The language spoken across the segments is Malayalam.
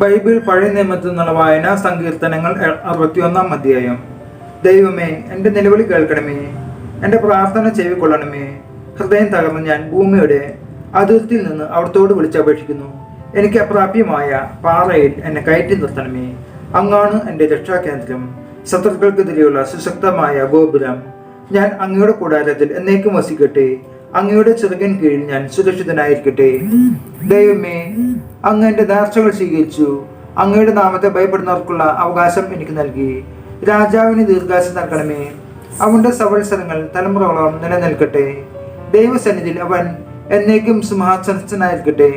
ബൈബിൾ പഴയ നിയമത്തിൽ നിന്നുള്ള വായന സങ്കീർത്തനങ്ങൾ 61 അധ്യായം. ദൈവമേ, എൻ്റെ നിലവിളി കേൾക്കണമേ, എൻ്റെ പ്രാർത്ഥന ചെവിക്കൊള്ളണമേ. ഹൃദയം തകർന്ന് ഞാൻ ഭൂമിയുടെ അതിർത്തിയിൽ നിന്ന് അവിടത്തോട് വിളിച്ചപേക്ഷിക്കുന്നു. എനിക്ക് അപ്രാപ്യമായ പാറയിൽ എന്നെ കയറ്റി നിർത്തണമേ. അങ്ങാണ് എൻ്റെ രക്ഷാകേന്ദ്രം, ശത്രുക്കൾക്കെതിരെയുള്ള സുശക്തമായ ഗോപുരം. ഞാൻ അങ്ങയുടെ കൂടാരത്തിൽ എന്നേക്കും വസിക്കട്ടെ. അങ്ങയുടെ ചിറകിൻ കീഴിൽ ഞാൻ സുരക്ഷിതനായിരിക്കട്ടെ. ദൈവമേ, അങ്ങ് എൻ്റെ നേർച്ചകൾ സ്വീകരിച്ചു. അങ്ങയുടെ നാമത്തെ ഭയപ്പെടുന്നവർക്കുള്ള അവകാശം എനിക്ക് നൽകി. രാജാവിന് ദീർഘായുസ്സ് നൽകണമേ. അവന്റെ സവത്സരങ്ങൾ തലമുറകളോളം നിലനിൽക്കട്ടെ. ദൈവസന്നിധിയിൽ അവൻ എന്നേക്കും സിംഹാസനസ്ഥനായിരിക്കട്ടെ.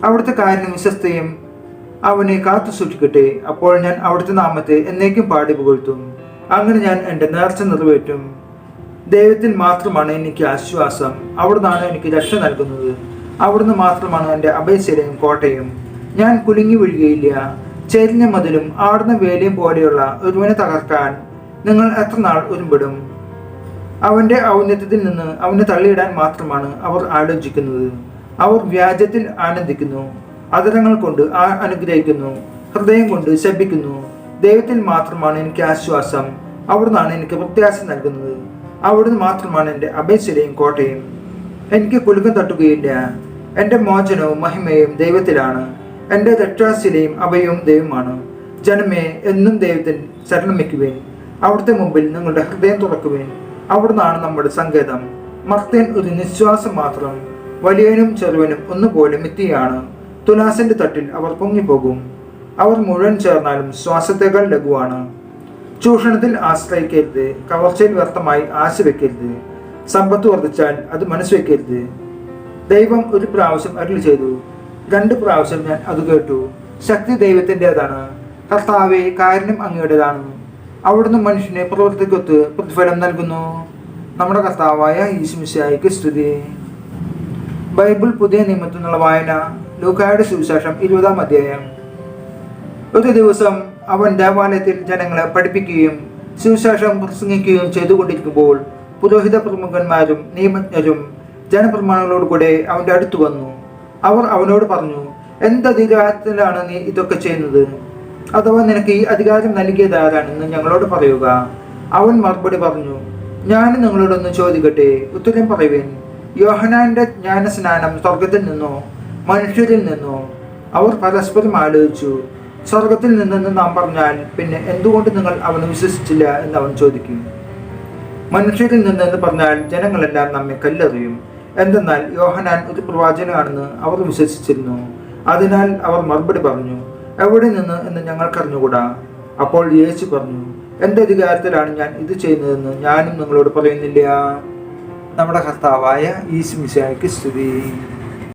അവിടുത്തെ കാര്യം വിശ്വസ്തയും അവനെ കാത്തു സൂക്ഷിക്കട്ടെ. അപ്പോൾ ഞാൻ അവിടുത്തെ നാമത്തെ എന്നേക്കും പാടി പുകഴ്ത്തും. അങ്ങനെ ഞാൻ എൻ്റെ നേർച്ച നിറവേറ്റും. ദൈവത്തിൽ മാത്രമാണ് എനിക്ക് ആശ്വാസം. അവിടുന്നാണ് എനിക്ക് രക്ഷ നൽകുന്നത്. അവിടുന്ന് മാത്രമാണ് എൻ്റെ അഭയശിലയും കോട്ടയും. ഞാൻ കുലുങ്ങി വീഴുകയില്ല. ചെരിഞ്ഞ മതിലും ആടുന്ന വേലയും പോലെയുള്ള ഒരുവനെ തകർക്കാൻ നിങ്ങൾ എത്ര നാൾ ഒരുമ്പെടും? അവന്റെ ഔന്നത്യത്തിൽ നിന്ന് അവനെ തള്ളിയിടാൻ മാത്രമാണ് അവർ ആലോചിക്കുന്നത്. അവർ വ്യാജത്തിൽ ആനന്ദിക്കുന്നു, അധരങ്ങൾ കൊണ്ട് അനുഗ്രഹിക്കുന്നു, ഹൃദയം കൊണ്ട് ശപിക്കുന്നു. ദൈവത്തിൽ മാത്രമാണ് എനിക്ക് ആശ്വാസം. അവിടുന്നാണ് എനിക്ക് പ്രത്യാശ നൽകുന്നത്. അവിടുന്ന് മാത്രമാണ് എൻ്റെ അഭയശിലയും കോട്ടയും. എനിക്ക് കുലുക്കം തട്ടുകയില്ല. എൻ്റെ മോചനവും മഹിമയും ദൈവത്തിലാണ്. എൻ്റെ രക്ഷാശിലയും അഭയവും ദൈവമാണ്. ജനമേ, എന്നും ദൈവത്തിൽ ശരണം വയ്ക്കുവേൻ. അവിടുത്തെ മുമ്പിൽ നിങ്ങളുടെ ഹൃദയം തുറക്കുവേൻ. അവിടുന്നാണ് നമ്മുടെ സങ്കേതം. മർത്യൻ ഒരു നിശ്വാസം മാത്രം, വലിയവനും ചെറുവനും ഒന്നുപോലെ മിഥ്യയാണ്. തുലാസിന്റെ തട്ടിൽ അവർ പൊങ്ങിപ്പോകും. അവർ മുഴുവൻ ചേർന്നാലും ശ്വാസത്തേക്കാൾ ലഘുവാണ്. ചൂഷണത്തിൽ ആശ്രയിക്കരുത്. കവർച്ചയിൽ വ്യർത്ഥമായി ആശ വെക്കരുത്. സമ്പത്ത് വർദ്ധിച്ചാൽ അത് മനസ്സുവെക്കരുത്. ദൈവം ഒരു പ്രാവശ്യം അരുളി ചെയ്തു, 2 പ്രാവശ്യം ഞാൻ അത് കേട്ടു. ശക്തി ദൈവത്തിൻ്റെതാണ്. കർത്താവേ, കാരുണ്യം അങ്ങയുടേതാണ്. അവിടുന്ന് മനുഷ്യനെ പ്രവൃത്തിക്കൊത്ത് പ്രതിഫലം നൽകുന്നു. നമ്മുടെ കർത്താവായ യേശുമിശിഹായ്ക്ക് സ്തുതി. ബൈബിൾ പുതിയ നിയമത്തിൽ നിന്നുള്ള വായന. ലൂക്കായുടെ സുവിശേഷം 20 അധ്യായം. ഒരു ദിവസം അവൻ ദേവാലയത്തിൽ ജനങ്ങളെ പഠിപ്പിക്കുകയും സുവിശേഷം പ്രസംഗിക്കുകയും ചെയ്തുകൊണ്ടിരിക്കുമ്പോൾ പുരോഹിത പ്രമുഖന്മാരും നിയമജ്ഞരും ജനപ്രമാണികളോടുകൂടെ അവൻ്റെ അടുത്ത് വന്നു. അവർ അവനോട് പറഞ്ഞു, എന്ത് അധികാരത്തിലാണ് നീ ഇതൊക്കെ ചെയ്യുന്നത്? അഥവാ നിനക്ക് ഈ അധികാരം നൽകിയതാരാണെന്ന് ഞങ്ങളോട് പറയുക. അവൻ മറുപടി പറഞ്ഞു, ഞാൻ നിങ്ങളോടൊന്ന് ചോദിക്കട്ടെ, ഉത്തരം പറയുവേൻ. യോഹന്നാന്റെ ജ്ഞാനസ്നാനം സ്വർഗത്തിൽ നിന്നോ മനുഷ്യരിൽ നിന്നോ? അവർ പരസ്പരം ആലോചിച്ചു. സ്വർഗത്തിൽ നിന്നെന്ന് നാം പറഞ്ഞാൽ പിന്നെ എന്തുകൊണ്ട് നിങ്ങൾ അവന് വിശ്വസിച്ചില്ല എന്ന് അവൻ ചോദിക്കും. മനുഷ്യരിൽ നിന്നെന്ന് പറഞ്ഞാൽ ജനങ്ങളെല്ലാം നമ്മെ കല്ലെറിയും. എന്തെന്നാൽ യോഹന്നാൻ ഒരു പ്രവാചകനാണെന്ന് അവർ വിശ്വസിച്ചിരുന്നു. അതിനാൽ അവർ മറുപടി പറഞ്ഞു, എവിടെ നിന്ന് എന്ന് ഞങ്ങൾക്കറിഞ്ഞുകൂടാ. അപ്പോൾ യേശു പറഞ്ഞു, എൻ്റെ അധികാരത്തിലാണ് ഞാൻ ഇത് ചെയ്യുന്നതെന്ന് ഞാനും നിങ്ങളോട് പറയുന്നില്ല. നമ്മുടെ കർത്താവായ യേശുമിശിഹായ്ക്ക് സ്തുതി.